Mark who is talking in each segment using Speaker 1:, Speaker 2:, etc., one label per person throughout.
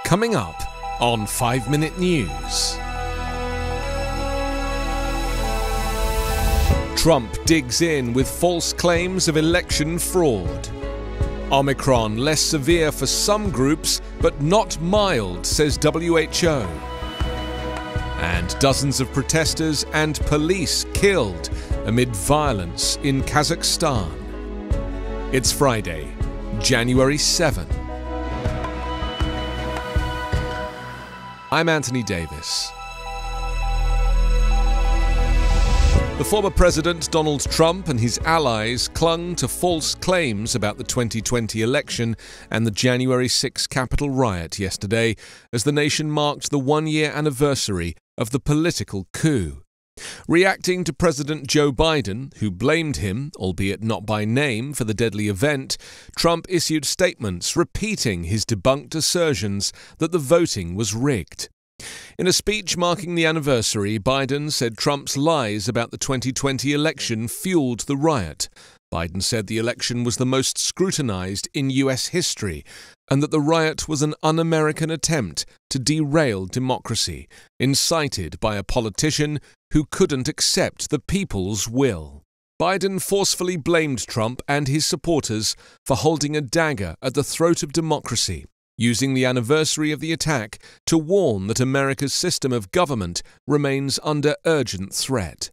Speaker 1: Coming up on 5 Minute News. Trump digs in with false claims of election fraud. Omicron less severe for some groups, but not mild, says WHO. And dozens of protesters and police killed amid violence in Kazakhstan. It's Friday, January 7. I'm Anthony Davis. The former President Donald Trump and his allies clung to false claims about the 2020 election and the January 6 Capitol riot yesterday as the nation marked the one-year anniversary of the political coup. Reacting to President Joe Biden, who blamed him, albeit not by name, for the deadly event, Trump issued statements repeating his debunked assertions that the voting was rigged. In a speech marking the anniversary, Biden said Trump's lies about the 2020 election fueled the riot. Biden said the election was the most scrutinized in U.S. history and that the riot was an un-American attempt to derail democracy, incited by a politician who couldn't accept the people's will. Biden forcefully blamed Trump and his supporters for holding a dagger at the throat of democracy, using the anniversary of the attack to warn that America's system of government remains under urgent threat.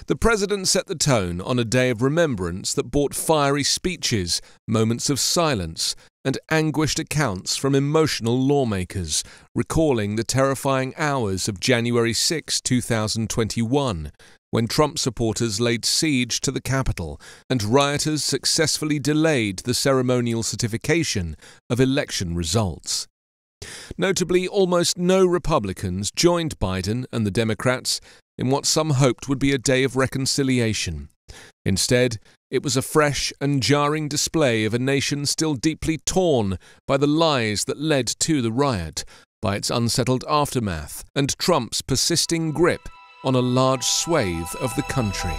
Speaker 1: The president set the tone on a day of remembrance that brought fiery speeches, moments of silence, and anguished accounts from emotional lawmakers, recalling the terrifying hours of January 6, 2021, when Trump supporters laid siege to the Capitol and rioters successfully delayed the ceremonial certification of election results. Notably, almost no Republicans joined Biden and the Democrats in what some hoped would be a day of reconciliation. Instead, it was a fresh and jarring display of a nation still deeply torn by the lies that led to the riot, by its unsettled aftermath, and Trump's persisting grip on a large swathe of the country.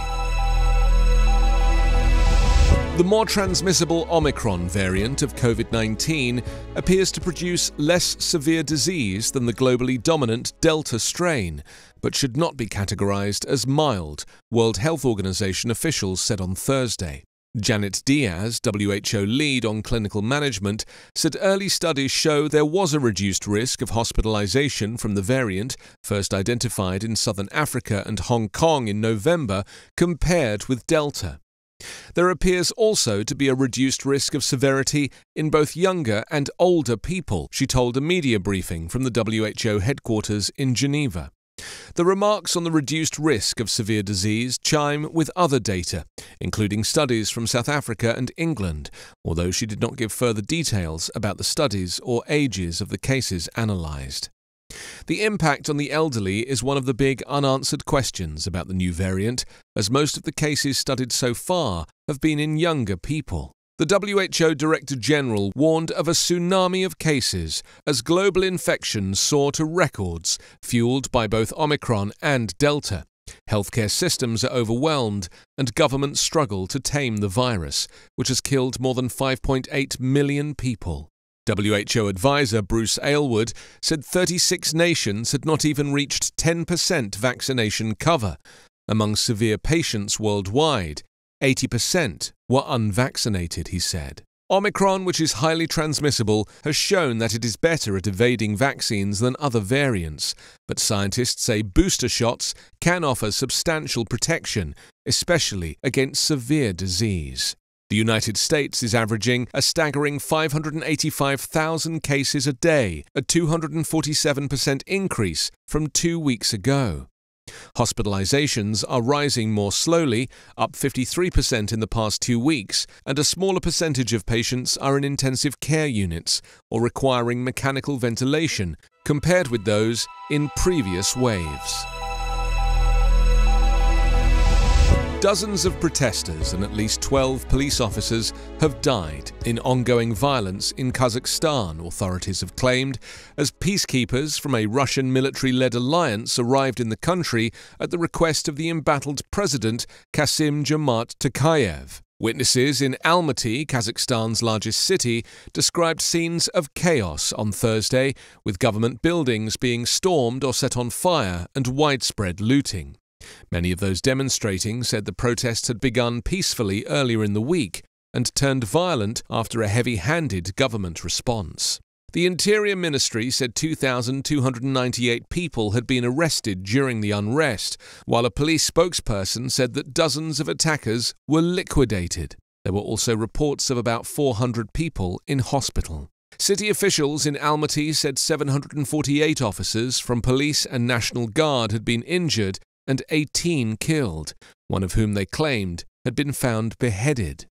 Speaker 1: The more transmissible Omicron variant of COVID-19 appears to produce less severe disease than the globally dominant Delta strain, but should not be categorized as mild, World Health Organization officials said on Thursday. Janet Diaz, WHO lead on clinical management, said early studies show there was a reduced risk of hospitalization from the variant, first identified in southern Africa and Hong Kong in November, compared with Delta. There appears also to be a reduced risk of severity in both younger and older people, she told a media briefing from the WHO headquarters in Geneva. The remarks on the reduced risk of severe disease chime with other data, including studies from South Africa and England, although she did not give further details about the studies or ages of the cases analysed. The impact on the elderly is one of the big unanswered questions about the new variant, as most of the cases studied so far have been in younger people. The WHO Director General warned of a tsunami of cases as global infections soar to records, fueled by both Omicron and Delta. Healthcare systems are overwhelmed and governments struggle to tame the virus, which has killed more than 5.8 million people. WHO advisor Bruce Aylward said 36 nations had not even reached 10% vaccination cover. Among severe patients worldwide, 80% were unvaccinated, he said. Omicron, which is highly transmissible, has shown that it is better at evading vaccines than other variants, but scientists say booster shots can offer substantial protection, especially against severe disease. The United States is averaging a staggering 585,000 cases a day, a 247% increase from 2 weeks ago. Hospitalizations are rising more slowly, up 53% in the past 2 weeks, and a smaller percentage of patients are in intensive care units or requiring mechanical ventilation compared with those in previous waves. Dozens of protesters and at least 12 police officers have died in ongoing violence in Kazakhstan, authorities have claimed, as peacekeepers from a Russian military-led alliance arrived in the country at the request of the embattled president Kassym-Jomart Tokayev. Witnesses in Almaty, Kazakhstan's largest city, described scenes of chaos on Thursday, with government buildings being stormed or set on fire and widespread looting. Many of those demonstrating said the protests had begun peacefully earlier in the week and turned violent after a heavy-handed government response. The Interior Ministry said 2,298 people had been arrested during the unrest, while a police spokesperson said that dozens of attackers were liquidated. There were also reports of about 400 people in hospital. City officials in Almaty said 748 officers from police and National Guard had been injured and 18 killed, one of whom they claimed had been found beheaded.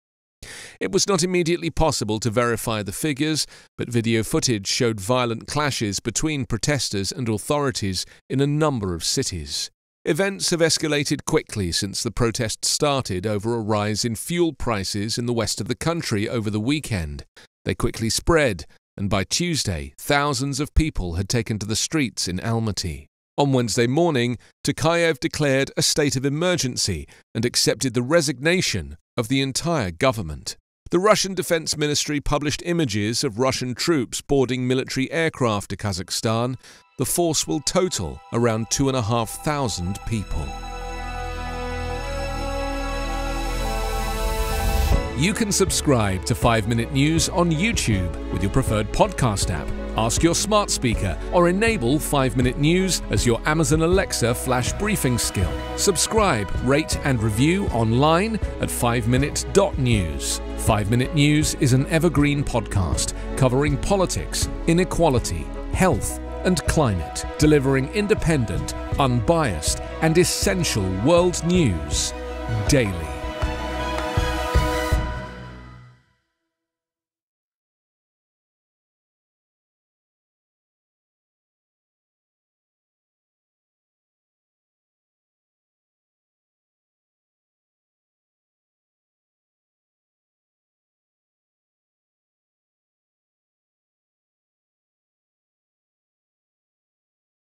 Speaker 1: It was not immediately possible to verify the figures, but video footage showed violent clashes between protesters and authorities in a number of cities. Events have escalated quickly since the protests started over a rise in fuel prices in the west of the country over the weekend. They quickly spread, and by Tuesday, thousands of people had taken to the streets in Almaty. On Wednesday morning, Tokayev declared a state of emergency and accepted the resignation of the entire government. The Russian Defense Ministry published images of Russian troops boarding military aircraft to Kazakhstan. The force will total around 2,500 people. You can subscribe to 5 Minute News on YouTube with your preferred podcast app. Ask your smart speaker or enable 5 Minute News as your Amazon Alexa flash briefing skill. Subscribe, rate and review online at 5minute.news. 5 Minute News is an Evergreen podcast covering politics, inequality, health and climate, delivering independent, unbiased and essential world news daily.